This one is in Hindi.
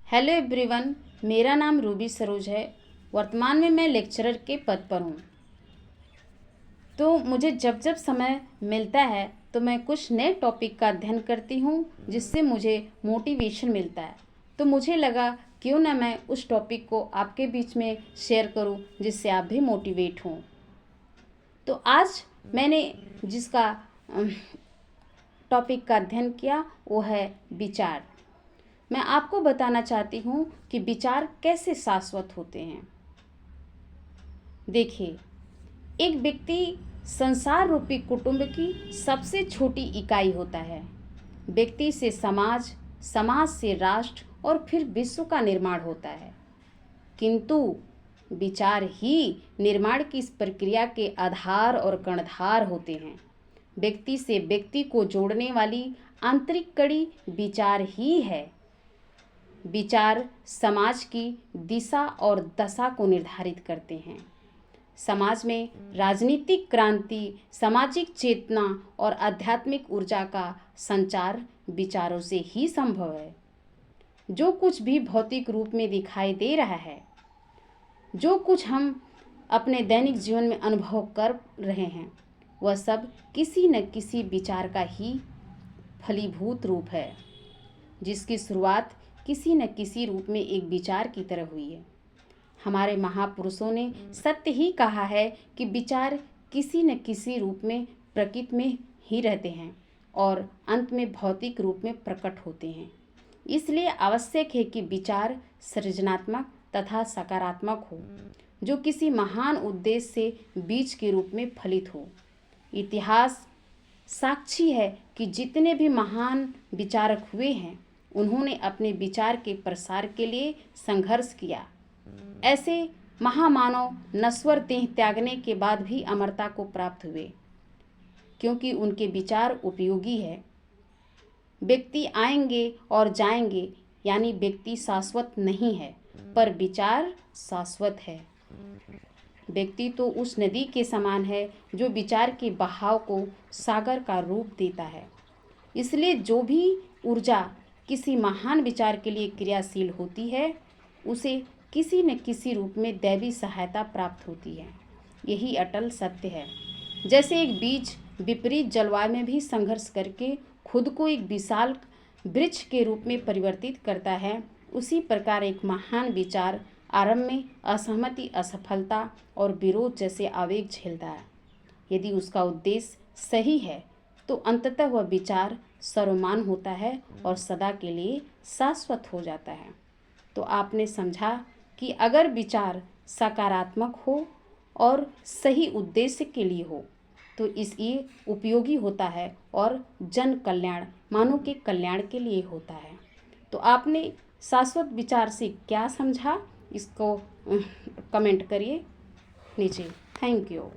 हेलो एवरीवन, मेरा नाम रूबी सरोज है। वर्तमान में मैं लेक्चरर के पद पर हूँ। तो मुझे जब जब समय मिलता है तो मैं कुछ नए टॉपिक का अध्ययन करती हूँ, जिससे मुझे मोटिवेशन मिलता है। तो मुझे लगा क्यों ना मैं उस टॉपिक को आपके बीच में शेयर करूँ, जिससे आप भी मोटिवेट हों। तो आज मैंने जिसका टॉपिक का अध्ययन किया वो है विचार। मैं आपको बताना चाहती हूँ कि विचार कैसे शाश्वत होते हैं। देखिए, एक व्यक्ति संसार रूपी कुटुंब की सबसे छोटी इकाई होता है। व्यक्ति से समाज, समाज से राष्ट्र और फिर विश्व का निर्माण होता है। किंतु विचार ही निर्माण की इस प्रक्रिया के आधार और कर्णधार होते हैं। व्यक्ति से व्यक्ति को जोड़ने वाली आंतरिक कड़ी विचार ही है। विचार समाज की दिशा और दशा को निर्धारित करते हैं। समाज में राजनीतिक क्रांति, सामाजिक चेतना और आध्यात्मिक ऊर्जा का संचार विचारों से ही संभव है। जो कुछ भी भौतिक रूप में दिखाई दे रहा है, जो कुछ हम अपने दैनिक जीवन में अनुभव कर रहे हैं, वह सब किसी न किसी विचार का ही फलीभूत रूप है, जिसकी शुरुआत किसी न किसी रूप में एक विचार की तरह हुई है। हमारे महापुरुषों ने सत्य ही कहा है कि विचार किसी न किसी रूप में प्रकृति में ही रहते हैं और अंत में भौतिक रूप में प्रकट होते हैं। इसलिए आवश्यक है कि विचार सृजनात्मक तथा सकारात्मक हो, जो किसी महान उद्देश्य से बीज के रूप में फलित हो। इतिहास साक्षी है कि जितने भी महान विचारक हुए हैं, उन्होंने अपने विचार के प्रसार के लिए संघर्ष किया। ऐसे महामानव नश्वर देह त्यागने के बाद भी अमरता को प्राप्त हुए, क्योंकि उनके विचार उपयोगी है। व्यक्ति आएंगे और जाएंगे, यानी व्यक्ति शाश्वत नहीं है, पर विचार शाश्वत है। व्यक्ति तो उस नदी के समान है जो विचार के बहाव को सागर का रूप देता है। इसलिए जो भी ऊर्जा किसी महान विचार के लिए क्रियाशील होती है, उसे किसी न किसी रूप में दैवी सहायता प्राप्त होती है। यही अटल सत्य है। जैसे एक बीज विपरीत जलवायु में भी संघर्ष करके खुद को एक विशाल वृक्ष के रूप में परिवर्तित करता है, उसी प्रकार एक महान विचार आरंभ में असहमति, असफलता और विरोध जैसे आवेग झेलता है। यदि उसका उद्देश्य सही है तो अंततः वह विचार सर्वमान्य होता है और सदा के लिए शाश्वत हो जाता है। तो आपने समझा कि अगर विचार सकारात्मक हो और सही उद्देश्य के लिए हो तो ये उपयोगी होता है और जन कल्याण, मानव के कल्याण के लिए होता है। तो आपने शाश्वत विचार से क्या समझा, इसको कमेंट करिए नीचे। Thank you.